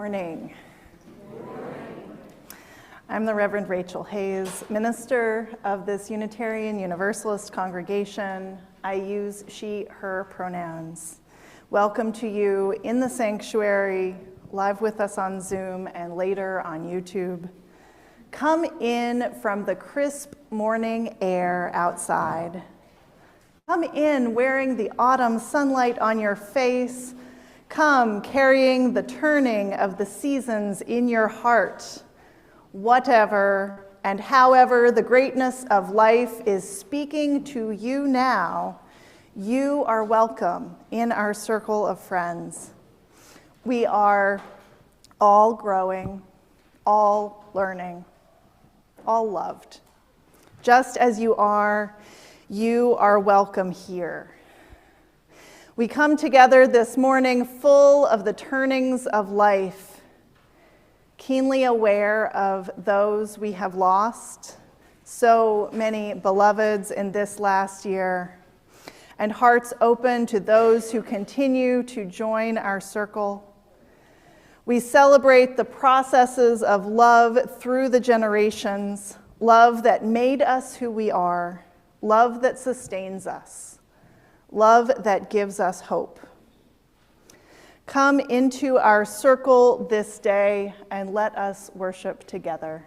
Morning. I'm the Reverend Rachael Hayes, minister of this Unitarian Universalist congregation. I use she, her pronouns. Welcome to you in the sanctuary, live with us on Zoom and later on YouTube. Come in from the crisp morning air outside. Come in wearing the autumn sunlight on your face. Come carrying the turning of the seasons in your heart. Whatever and however the greatness of life is speaking to you now, you are welcome in our circle of friends. We are all growing, all learning, all loved. Just as you are welcome here. We come together this morning full of the turnings of life, keenly aware of those we have lost, so many beloveds in this last year, and hearts open to those who continue to join our circle. We celebrate the processes of love through the generations, love that made us who we are, love that sustains us. Love that gives us hope. Come into our circle this day and let us worship together.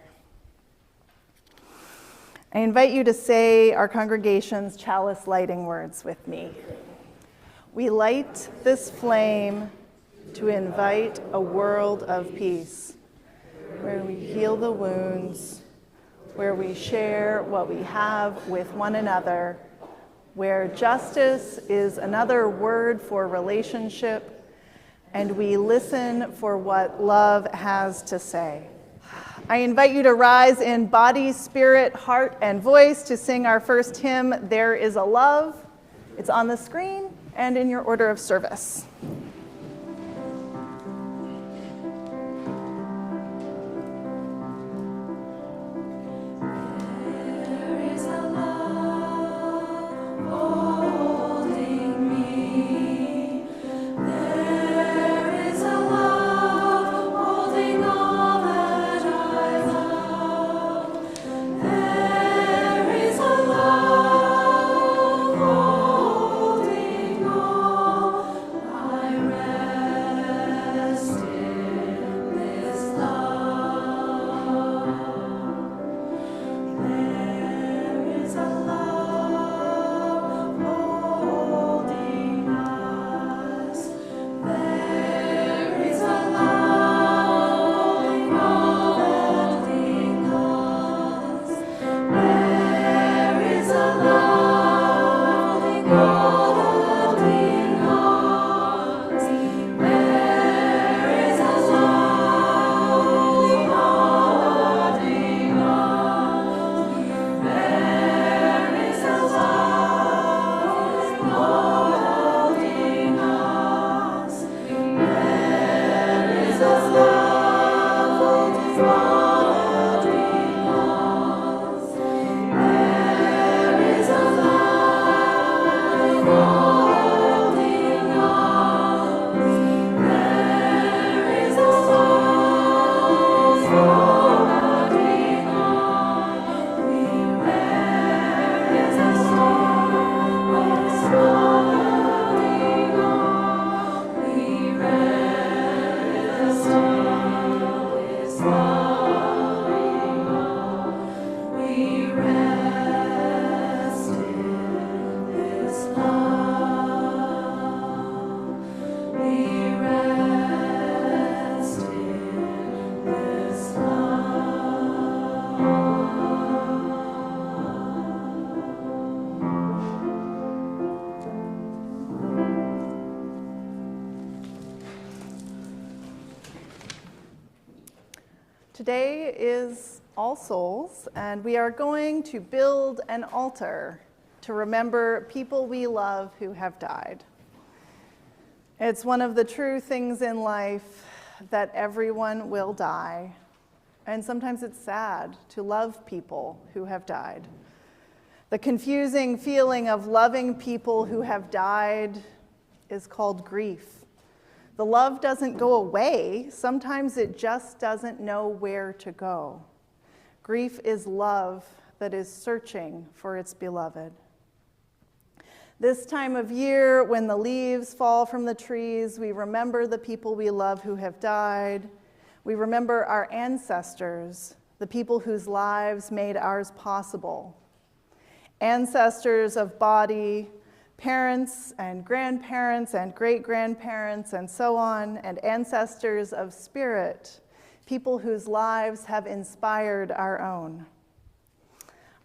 I invite you to say our congregation's chalice lighting words with me. We light this flame to invite a world of peace, where we heal the wounds, where we share what we have with one another, where justice is another word for relationship, and we listen for what love has to say. I invite you to rise in body, spirit, heart, and voice to sing our first hymn, There Is a Love. It's on the screen and in your order of service. Today is All Souls, and we are going to build an altar to remember people we love who have died. It's one of the true things in life that everyone will die, and sometimes it's sad to love people who have died. The confusing feeling of loving people who have died is called grief. The love doesn't go away. Sometimes it just doesn't know where to go. Grief is love that is searching for its beloved. This time of year, when the leaves fall from the trees, we remember the people we love who have died. We remember our ancestors, the people whose lives made ours possible. Ancestors of body, parents and grandparents and great-grandparents and so on, and ancestors of spirit, people whose lives have inspired our own.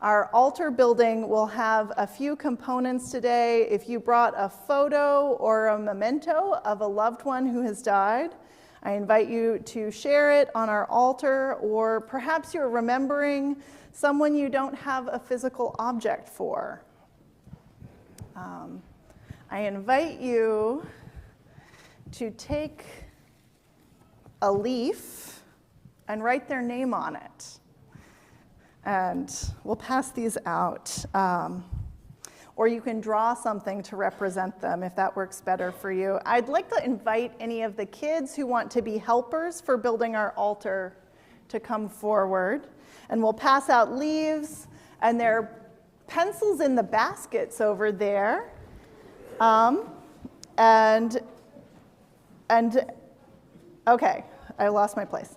Our altar building will have a few components today. If you brought a photo or a memento of a loved one who has died, I invite you to share it on our altar, or perhaps you're remembering someone you don't have a physical object for. I invite you to take a leaf and write their name on it. And we'll pass these out. Or you can draw something to represent them if that works better for you. I'd like to invite any of the kids who want to be helpers for building our altar to come forward. And we'll pass out leaves, and there are pencils in the baskets over there. Okay, I lost my place.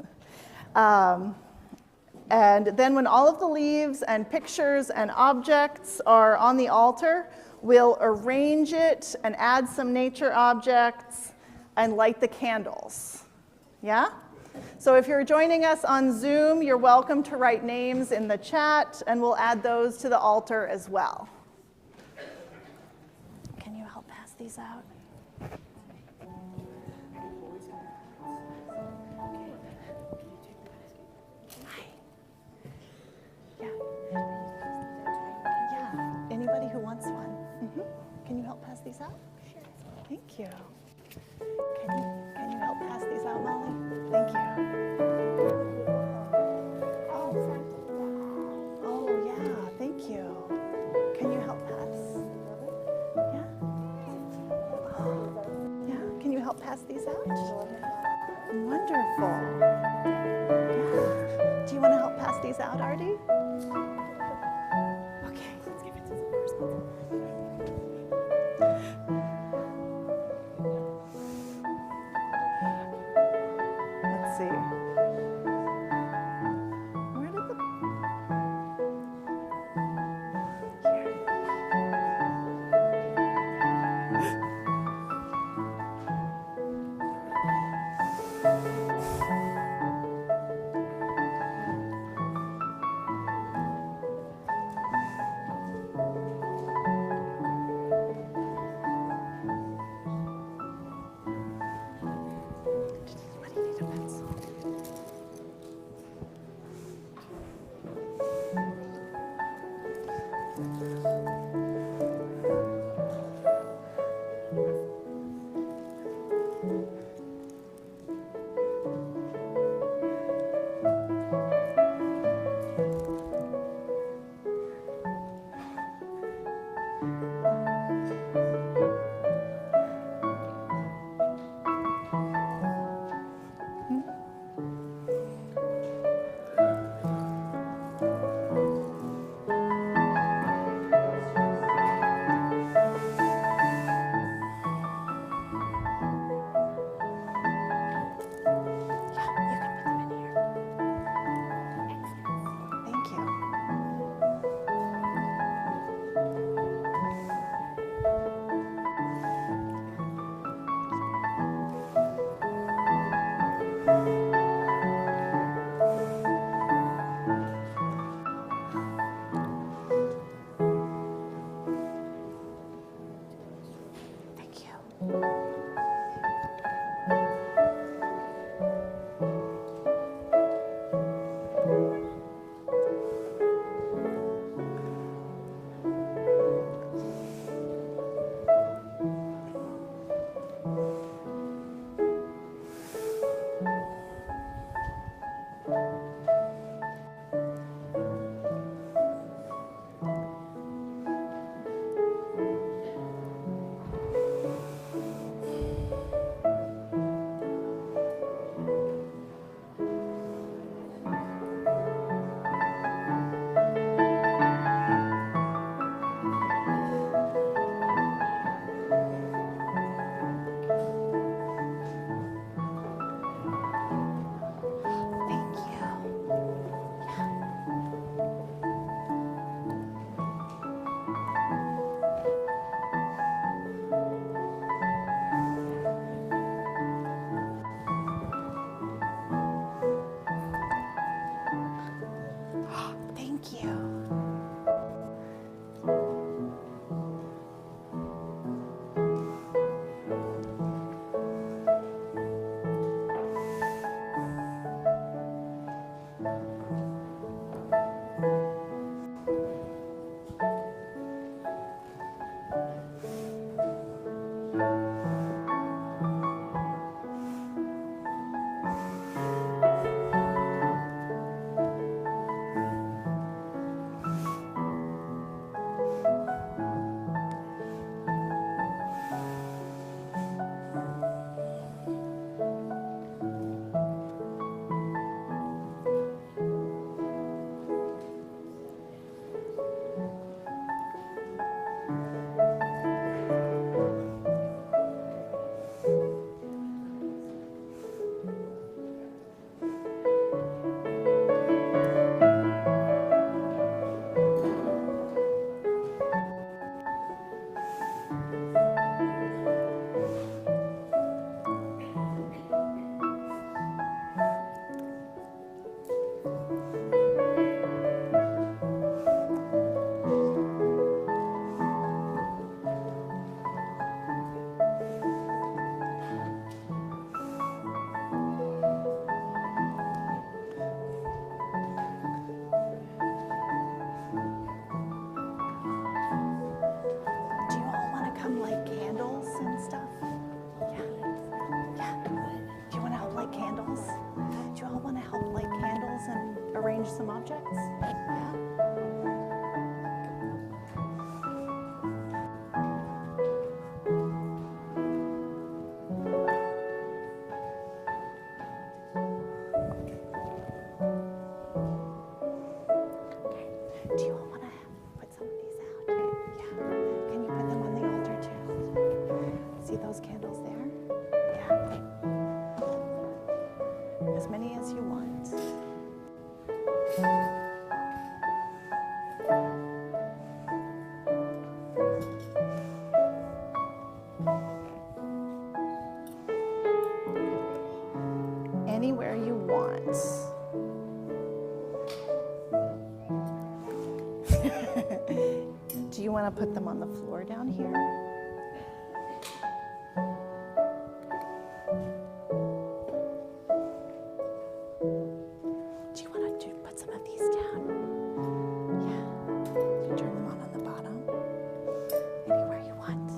And then when all of the leaves and pictures and objects are on the altar, we'll arrange it and add some nature objects and light the candles. Yeah? So if you're joining us on Zoom, you're welcome to write names in the chat, and we'll add those to the altar as well. Can you help pass these out? Anybody who wants one. Can you help pass these out? Sure. Thank you. Can you help pass these out, Molly? Thank you. Oh yeah, thank you. Can you help pass? Yeah? Yeah, can you help pass these out? Wonderful. Yeah. Do you want to help pass these out, Artie? Let's see. Where did the... What do you need a pencil? arrange some objects? Yeah. Do you all want to put some of these out? Yeah. Can you put them on the altar too? See those candles there? Yeah. As many as you want. Anywhere you want. Do you want to put them on the floor down here? Do you want to put some of these down? Yeah. You turn them on the bottom. Anywhere you want.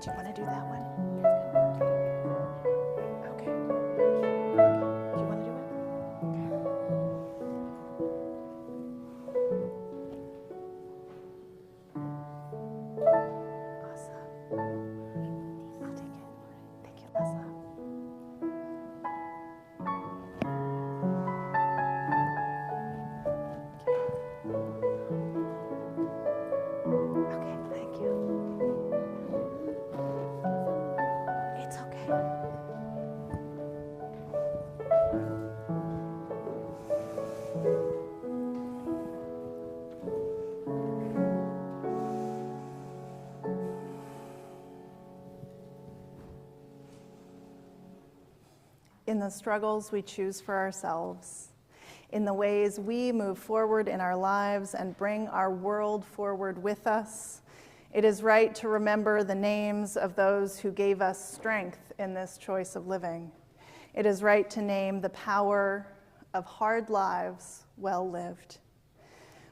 Do you want to do that one? Okay. Do you want to do it? Okay. Awesome. I'll take it. Thank you, Lessa. Okay, thank you. It's okay. In the struggles we choose for ourselves, in the ways we move forward in our lives and bring our world forward with us, it is right to remember the names of those who gave us strength in this choice of living. It is right to name the power of hard lives well lived.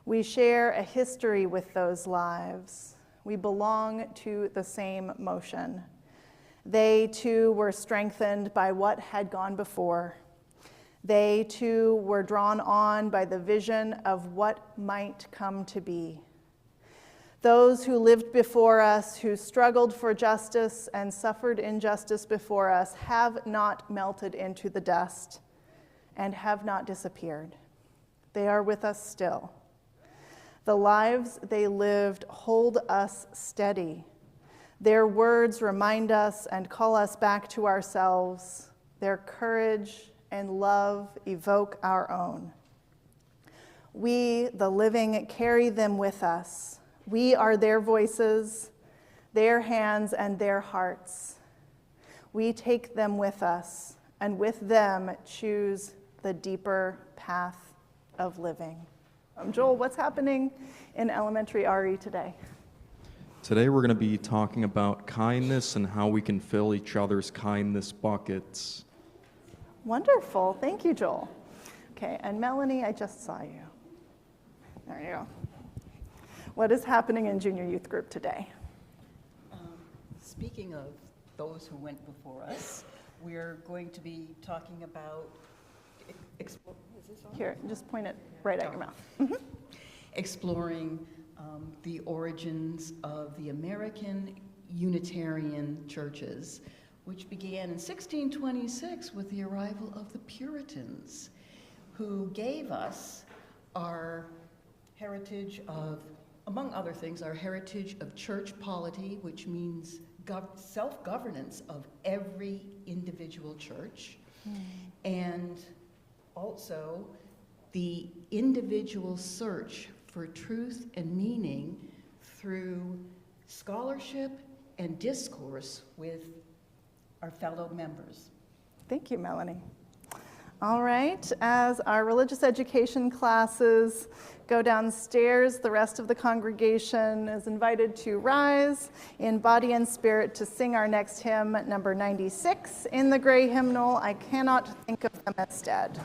We share a history with those lives. We belong to the same motion. They too were strengthened by what had gone before. They too were drawn on by the vision of what might come to be. Those who lived before us, who struggled for justice and suffered injustice before us, have not melted into the dust and have not disappeared. They are with us still. The lives they lived hold us steady. Their words remind us and call us back to ourselves. Their courage and love evoke our own. We, the living, carry them with us. We are their voices, their hands, and their hearts. We take them with us, and with them choose the deeper path of living. Joel, what's happening in elementary RE today? Today we're going to be talking about kindness and how we can fill each other's kindness buckets. Wonderful. Thank you, Joel. Okay, and Melanie, I just saw you. There you go. What is happening in junior youth group today? speaking of those who went before us, we're going to be talking about, is this on? Here, just point it right at your mouth. Exploring the origins of the American Unitarian churches, which began in 1626 with the arrival of the Puritans, who gave us our heritage of, among other things, our heritage of church polity, which means self-governance of every individual church, and also the individual search for truth and meaning through scholarship and discourse with our fellow members. Thank you, Melanie. All right, as our religious education classes go downstairs, the rest of the congregation is invited to rise in body and spirit to sing our next hymn, number 96, in the gray hymnal, I Cannot Think of Them as Dead.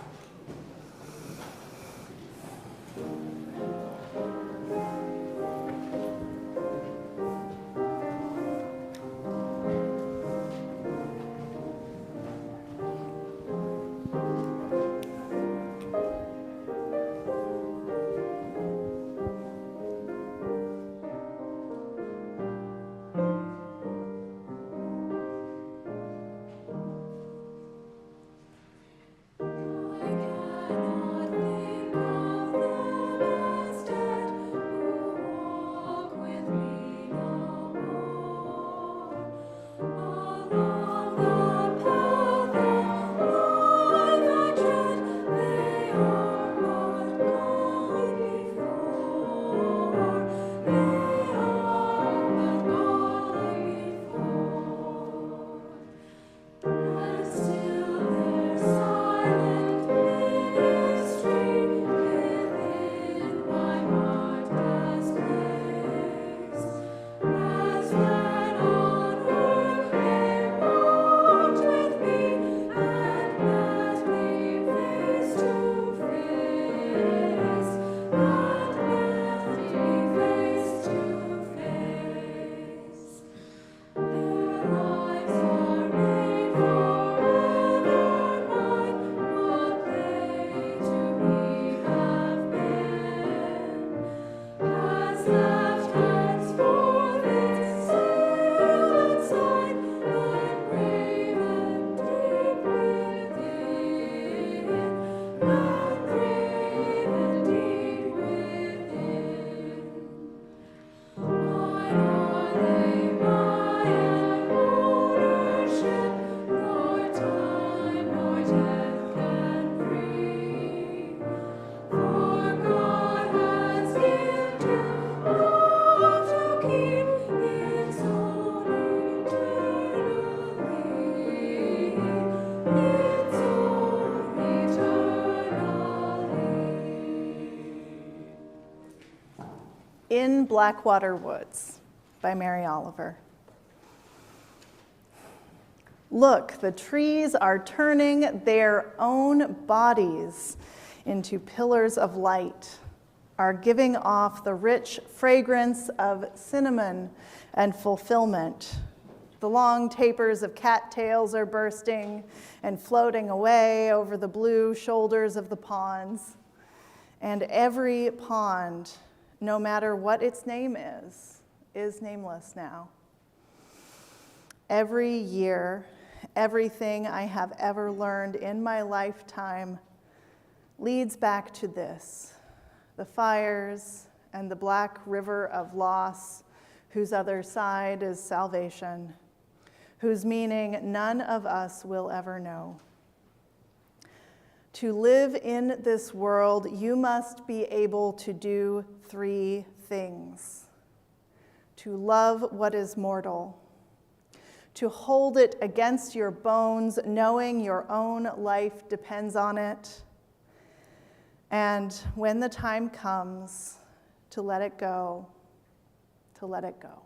In Blackwater Woods by Mary Oliver. Look, the trees are turning their own bodies into pillars of light, are giving off the rich fragrance of cinnamon and fulfillment. The long tapers of cattails are bursting and floating away over the blue shoulders of the ponds. And every pond, no matter what its name is nameless now. Every year, everything I have ever learned in my lifetime leads back to this, the fires and the black river of loss, whose other side is salvation, whose meaning none of us will ever know. To live in this world, you must be able to do three things: to love what is mortal, to hold it against your bones, knowing your own life depends on it, and when the time comes, to let it go, to let it go.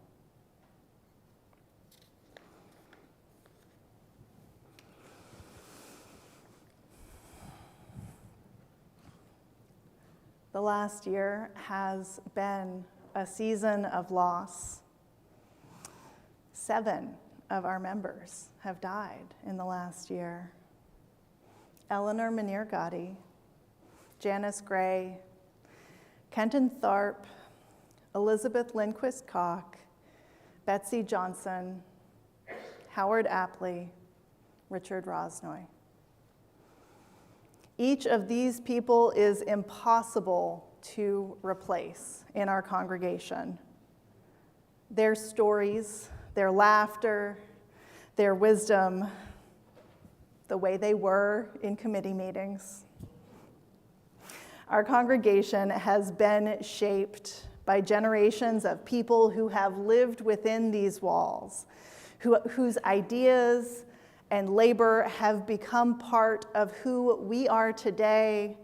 The last year has been a season of loss. 7 of our members have died in the last year. Eleanor Menier Gotti, Janice Gray, Kenton Tharp, Elizabeth Lindquist Koch, Betsy Johnson, Howard Apley, Richard Rosnoy. Each of these people is impossible to replace in our congregation. Their stories, their laughter, their wisdom, the way they were in committee meetings. Our congregation has been shaped by generations of people who have lived within these walls, whose ideas and labor have become part of who we are today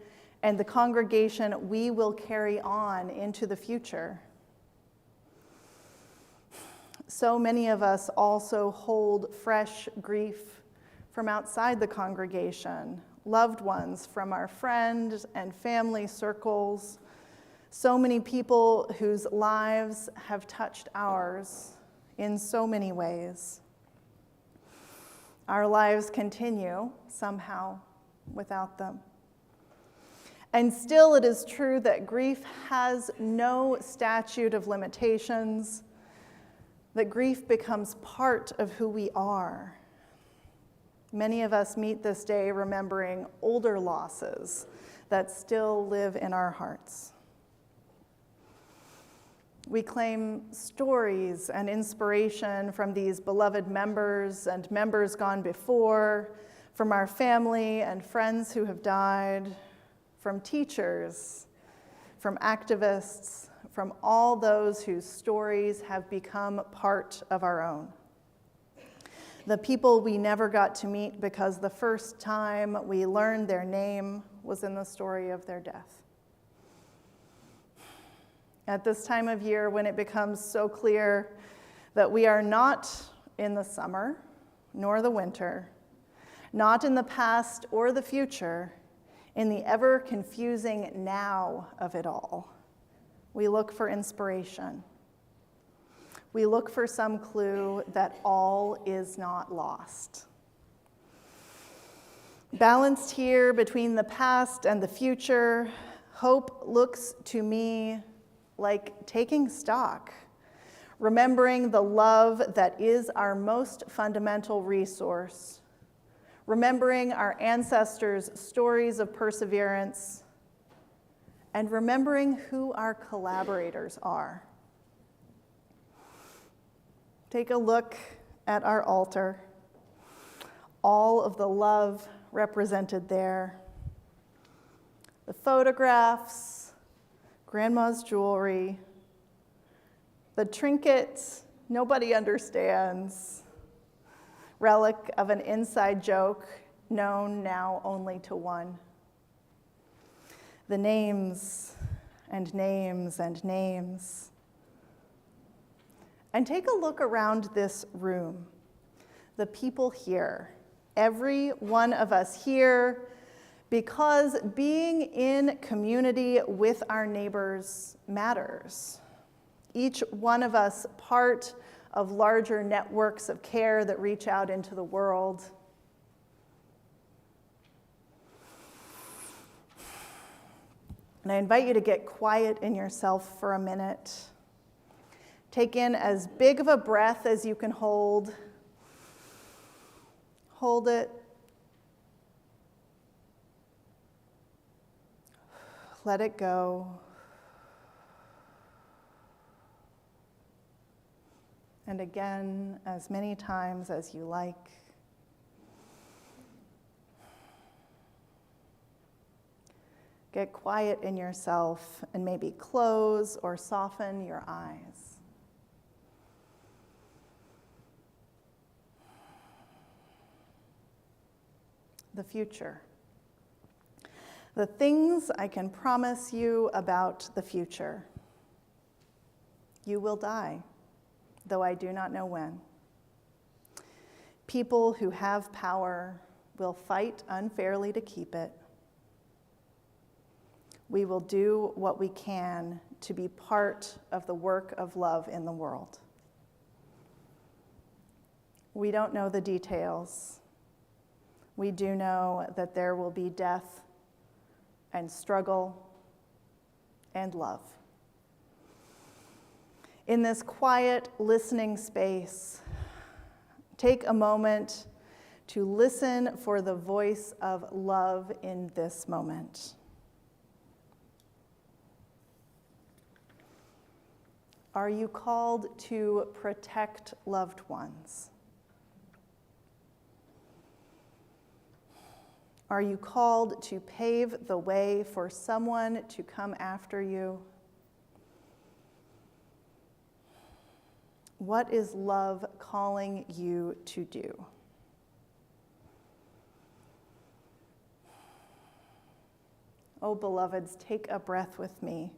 and the congregation we will carry on into the future. So many of us also hold fresh grief from outside the congregation, loved ones from our friends and family circles, so many people whose lives have touched ours in so many ways. Our lives continue somehow without them. And still it is true that grief has no statute of limitations, that grief becomes part of who we are. Many of us meet this day remembering older losses that still live in our hearts. We claim stories and inspiration from these beloved members and members gone before, from our family and friends who have died, from teachers, from activists, from all those whose stories have become part of our own. The people we never got to meet because the first time we learned their name was in the story of their death. At this time of year, when it becomes so clear that we are not in the summer nor the winter, not in the past or the future, in the ever-confusing now of it all, we look for inspiration. We look for some clue that all is not lost. Balanced here between the past and the future, hope looks to me like taking stock, remembering the love that is our most fundamental resource, remembering our ancestors' stories of perseverance, and remembering who our collaborators are. Take a look at our altar, all of the love represented there, the photographs, Grandma's jewelry, the trinkets nobody understands, relic of an inside joke known now only to one. The names and names and names. And take a look around this room, the people here, every one of us here, because being in community with our neighbors matters. Each one of us part of larger networks of care that reach out into the world. And I invite you to get quiet in yourself for a minute. Take in as big of a breath as you can hold. Hold it. Let it go. And again, as many times as you like. Get quiet in yourself and maybe close or soften your eyes. The future. The things I can promise you about the future. You will die, though I do not know when. People who have power will fight unfairly to keep it. We will do what we can to be part of the work of love in the world. We don't know the details. We do know that there will be death and struggle and love. In this quiet listening space, take a moment to listen for the voice of love in this moment. Are you called to protect loved ones? Are you called to pave the way for someone to come after you? What is love calling you to do? Oh, beloveds, take a breath with me.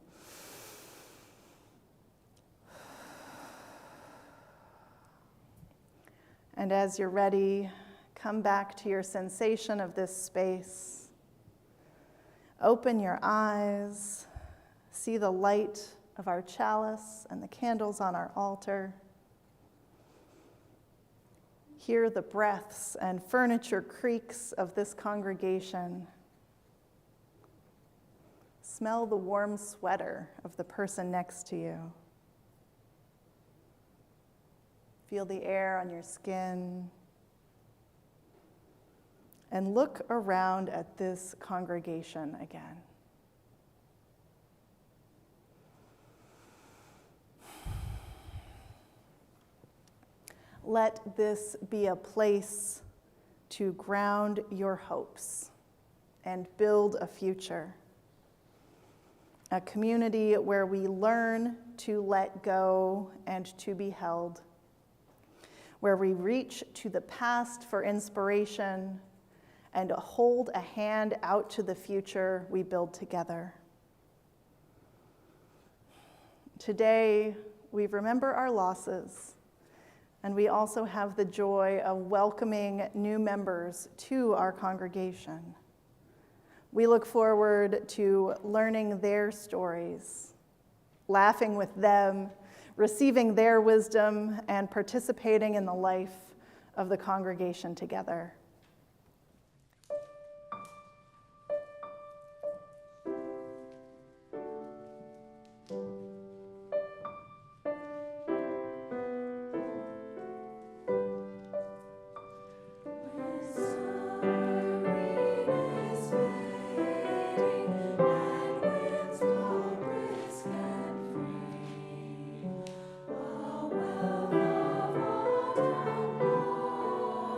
And as you're ready, come back to your sensation of this space. Open your eyes, see the light of our chalice and the candles on our altar. Hear the breaths and furniture creaks of this congregation. Smell the warm sweater of the person next to you. Feel the air on your skin. And look around at this congregation again. Let this be a place to ground your hopes and build a future. A community where we learn to let go and to be held, where we reach to the past for inspiration and hold a hand out to the future we build together. Today, we remember our losses, and we also have the joy of welcoming new members to our congregation. We look forward to learning their stories, laughing with them, receiving their wisdom, and participating in the life of the congregation together.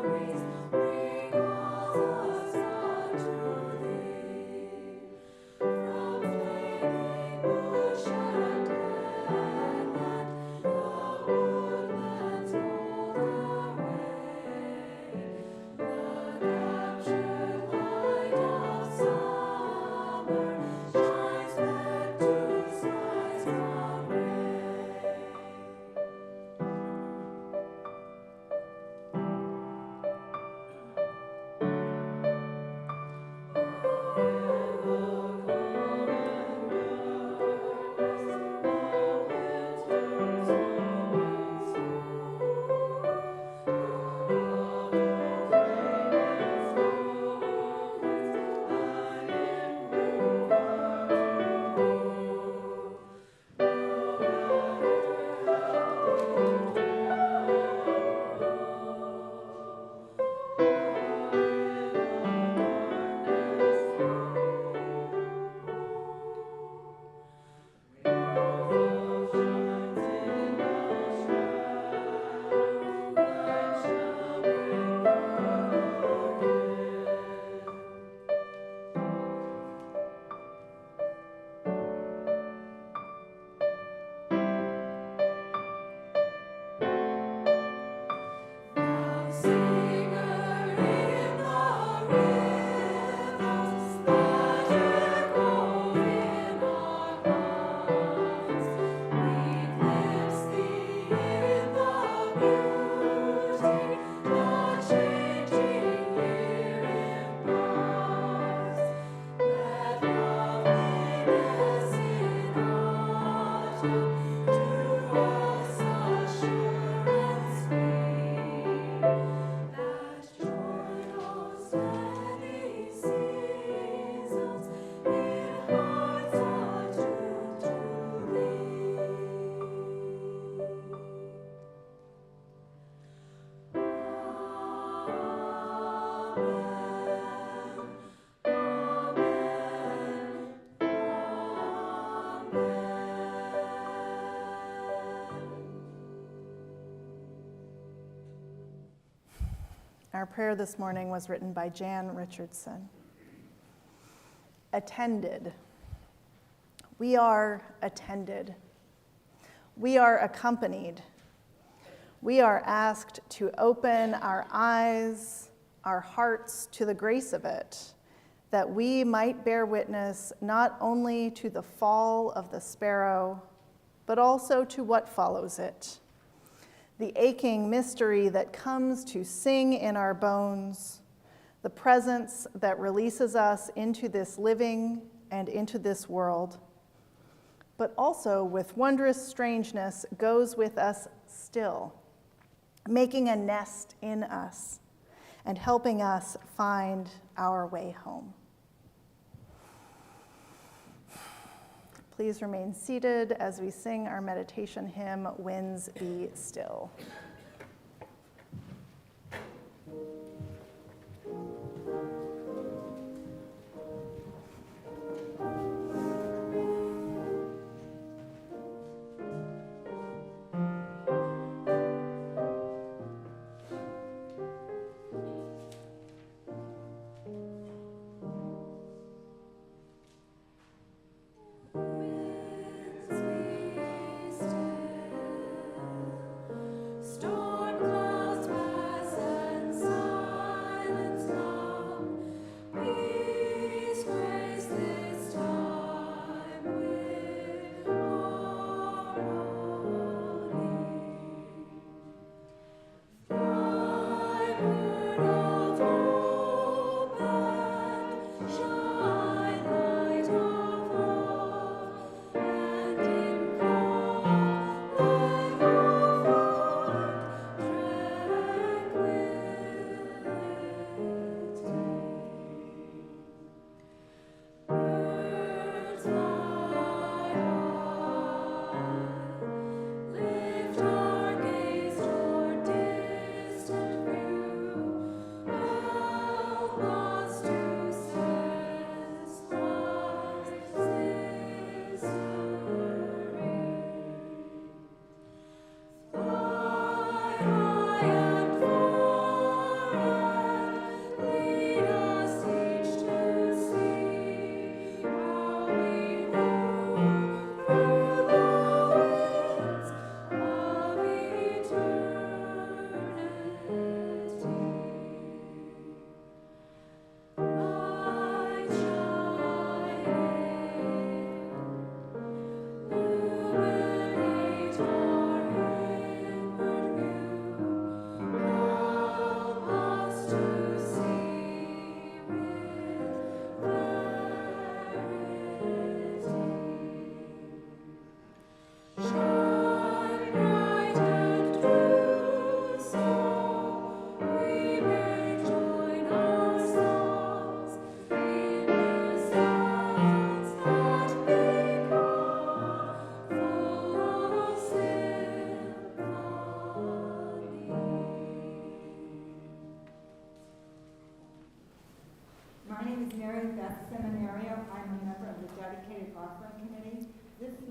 Praise our prayer this morning was written by Jan Richardson. Attended. We are attended. We are accompanied. We are asked to open our eyes, our hearts to the grace of it, that we might bear witness not only to the fall of the sparrow, but also to what follows it. The aching mystery that comes to sing in our bones, the presence that releases us into this living and into this world, but also with wondrous strangeness goes with us still, making a nest in us and helping us find our way home. Please remain seated as we sing our meditation hymn, Winds Be Still.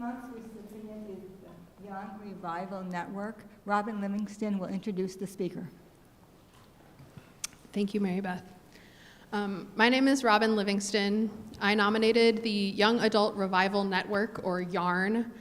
month's recipient is the Young Revival Network. Robin Livingston will introduce the speaker. Thank you, Mary Beth. My name is Robin Livingston. I nominated the Young Adult Revival Network, or YARN,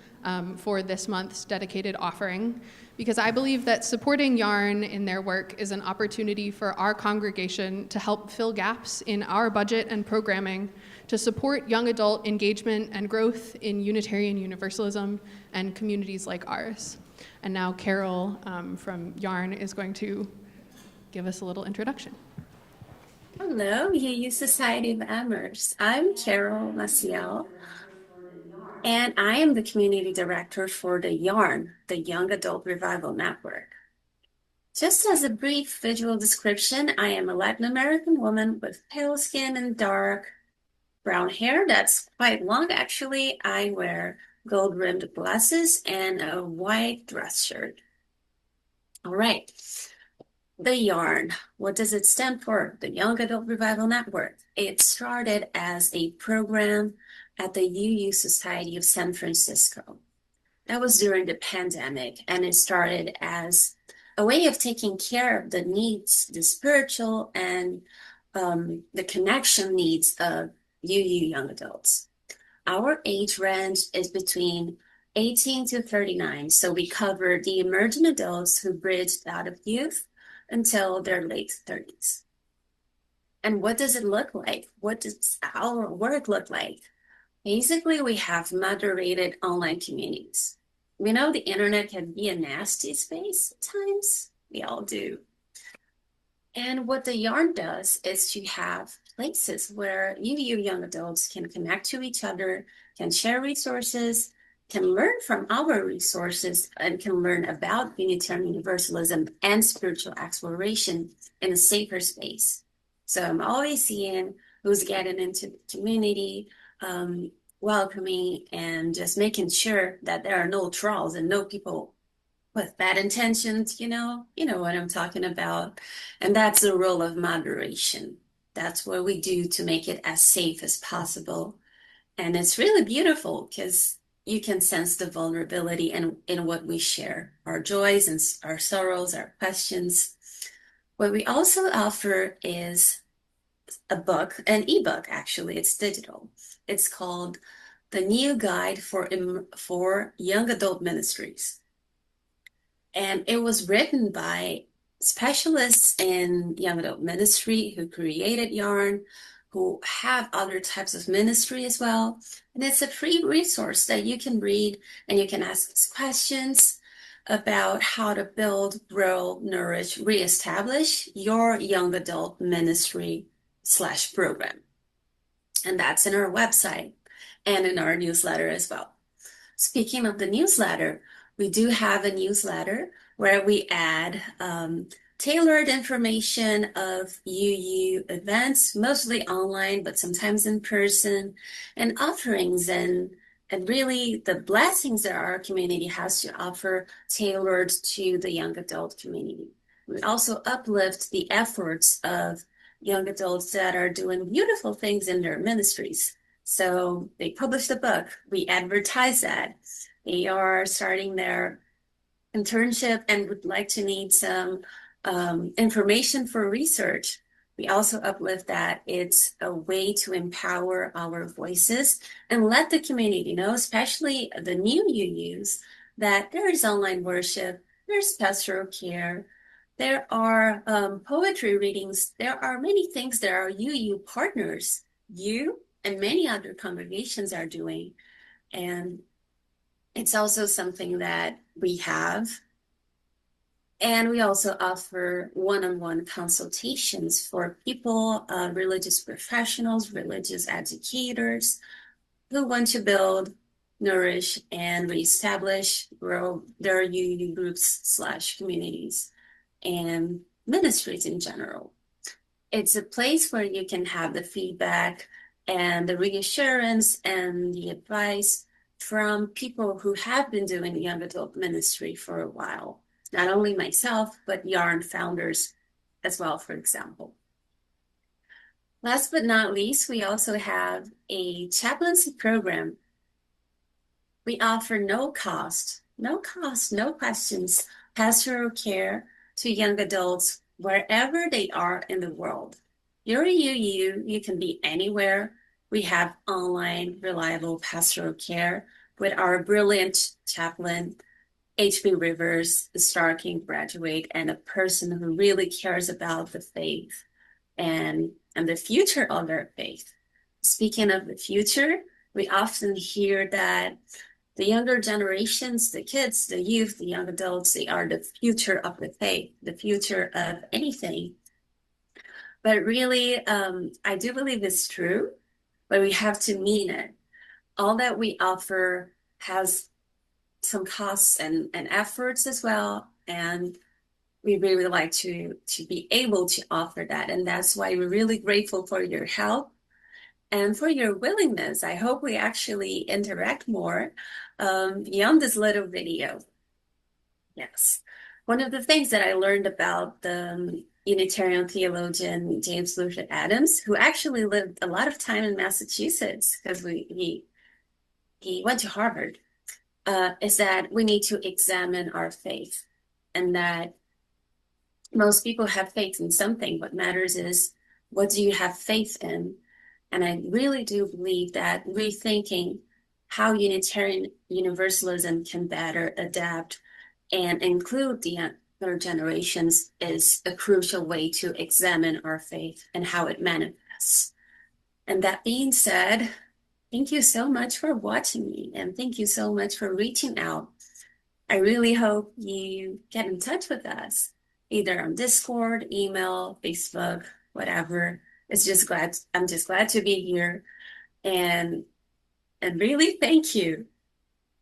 for this month's dedicated offering because I believe that supporting YARN in their work is an opportunity for our congregation to help fill gaps in our budget and programming to support young adult engagement and growth in Unitarian Universalism and communities like ours. And now Carol from YARN is going to give us a little introduction. Hello, UU Society of Amherst. I'm Carol Maciel, and I am the Community Director for the YARN, the Young Adult Revival Network. Just as a brief visual description, I am a Latin American woman with pale skin and dark brown hair that's quite long, actually. I wear gold-rimmed glasses and a white dress shirt. All right. The YARN, what does it stand for? The Young Adult Revival Network. It started as a program at the UU Society of San Francisco. That was during the pandemic, and it started as a way of taking care of the needs, the spiritual and the connection needs of you young adults. Our age range is between 18 to 39, so we cover the emerging adults who bridged out of youth until their late 30s. And what does it look like? What does our work look like? Basically, we have moderated online communities. We know the internet can be a nasty space at times. We all do. And what the Yarn does is to have places where you young adults can connect to each other, can share resources, can learn from our resources, and can learn about Unitarian Universalism and spiritual exploration in a safer space. So I'm always seeing who's getting into the community, welcoming, and just making sure that there are no trolls and no people with bad intentions, you know what I'm talking about. And that's the role of moderation. That's what we do to make it as safe as possible. And it's really beautiful because you can sense the vulnerability in what we share, our joys and our sorrows, our questions. What we also offer is a book, an ebook, actually, it's digital. It's called The New Guide for Young Adult Ministries. And it was written by specialists in young adult ministry who created Yarn, who have other types of ministry as well. And it's a free resource that you can read and you can ask questions about how to build, grow, nourish, reestablish your young adult ministry / program. And that's in our website and in our newsletter as well. Speaking of the newsletter, we do have a newsletter where we add tailored information of UU events, mostly online, but sometimes in person, and offerings and really the blessings that our community has to offer tailored to the young adult community. We also uplift the efforts of young adults that are doing beautiful things in their ministries. So they published a book, we advertise that. They are starting their internship and would like to need some information for research. We also uplift that it's a way to empower our voices and let the community know, especially the new UUs, that there is online worship, there's pastoral care, there are poetry readings, there are many things that our UU partners, you and many other congregations are doing. And it's also something that we have. And we also offer one-on-one consultations for people, religious professionals, religious educators who want to build, nourish, and reestablish, grow their UU groups / communities and ministries in general. It's a place where you can have the feedback and the reassurance and the advice from people who have been doing young adult ministry for a while. Not only myself, but Yarn founders as well, for example. Last but not least, we also have a chaplaincy program. We offer no cost, no questions, pastoral care to young adults wherever they are in the world. You're a UU, you can be anywhere. We have online, reliable pastoral care with our brilliant chaplain, H.B. Rivers, a Star King graduate, and a person who really cares about the faith and the future of their faith. Speaking of the future, we often hear that the younger generations, the kids, the youth, the young adults, they are the future of the faith, the future of anything. But really, I do believe it's true, but we have to mean it. All that we offer has some costs and efforts as well. And we really like to be able to offer that. And that's why we're really grateful for your help and for your willingness. I hope we actually interact more beyond this little video. Yes. One of the things that I learned about the Unitarian theologian James Luther Adams, who actually lived a lot of time in Massachusetts because he went to Harvard, is that we need to examine our faith, and that Most people have faith in something. What matters is, what do you have faith in? And I really do believe that rethinking how Unitarian Universalism can better adapt and include the younger generations is a crucial way to examine our faith and how it manifests. And that being said, thank you so much for watching me, and thank you so much for reaching out. I really hope you get in touch with us, either on Discord, email, Facebook, whatever. I'm just glad to be here, and really thank you.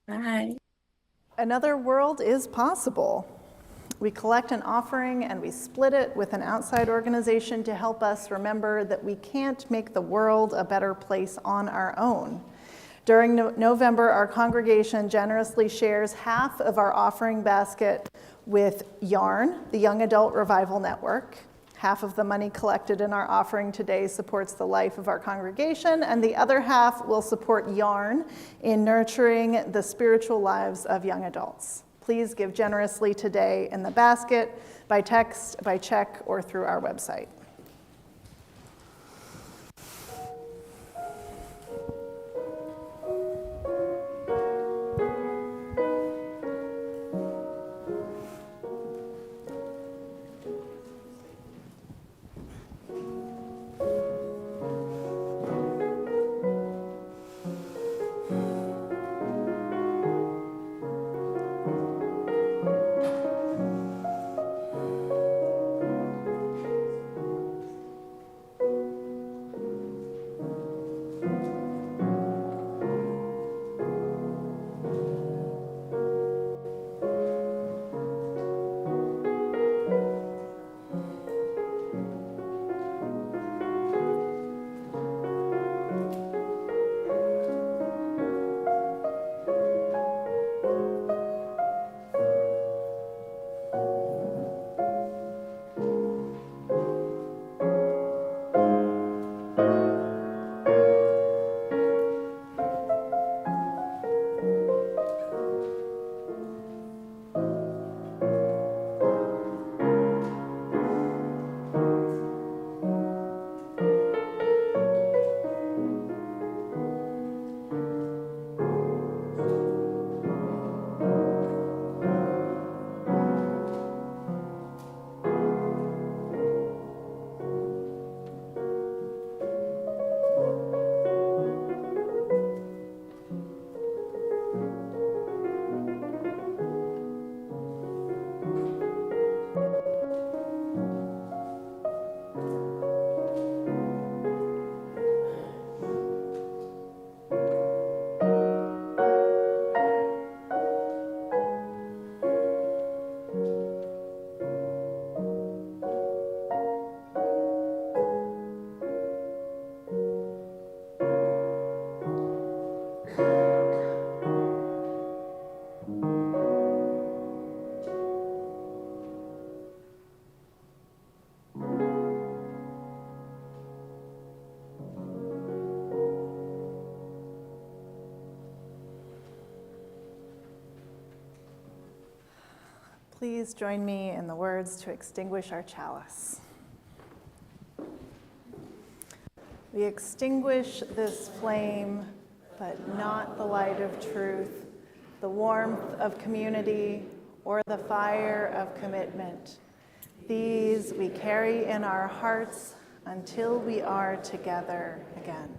Bye. Another world is possible. We collect an offering and we split it with an outside organization to help us remember that we can't make the world a better place on our own. During November, our congregation generously shares half of our offering basket with YARN, the Young Adult Revival Network. Half of the money collected in our offering today supports the life of our congregation, and the other half will support YARN in nurturing the spiritual lives of young adults. Please give generously today in the basket, by text, by check, or through our website. Please join me in the words to extinguish our chalice. We extinguish this flame, but not the light of truth, the warmth of community, or the fire of commitment. These we carry in our hearts until we are together again.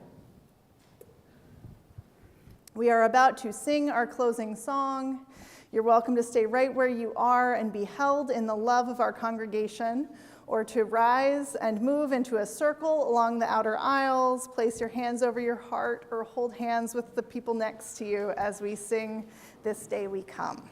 We are about to sing our closing song. You're welcome to stay right where you are and be held in the love of our congregation, or to rise and move into a circle along the outer aisles, place your hands over your heart, or hold hands with the people next to you as we sing This Day We Come.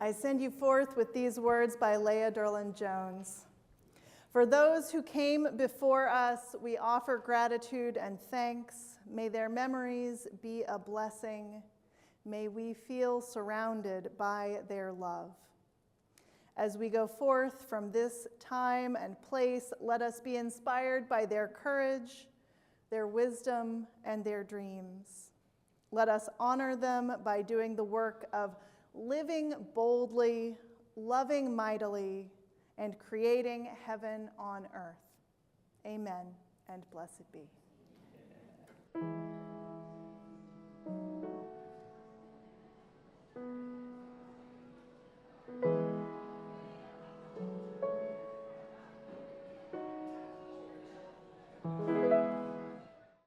I send you forth with these words by Leah Derlin Jones. For those who came before us, we offer gratitude and thanks. May their memories be a blessing. May we feel surrounded by their love. As we go forth from this time and place, let us be inspired by their courage, their wisdom, and their dreams. Let us honor them by doing the work of living boldly, loving mightily, and creating heaven on earth. Amen, and blessed be.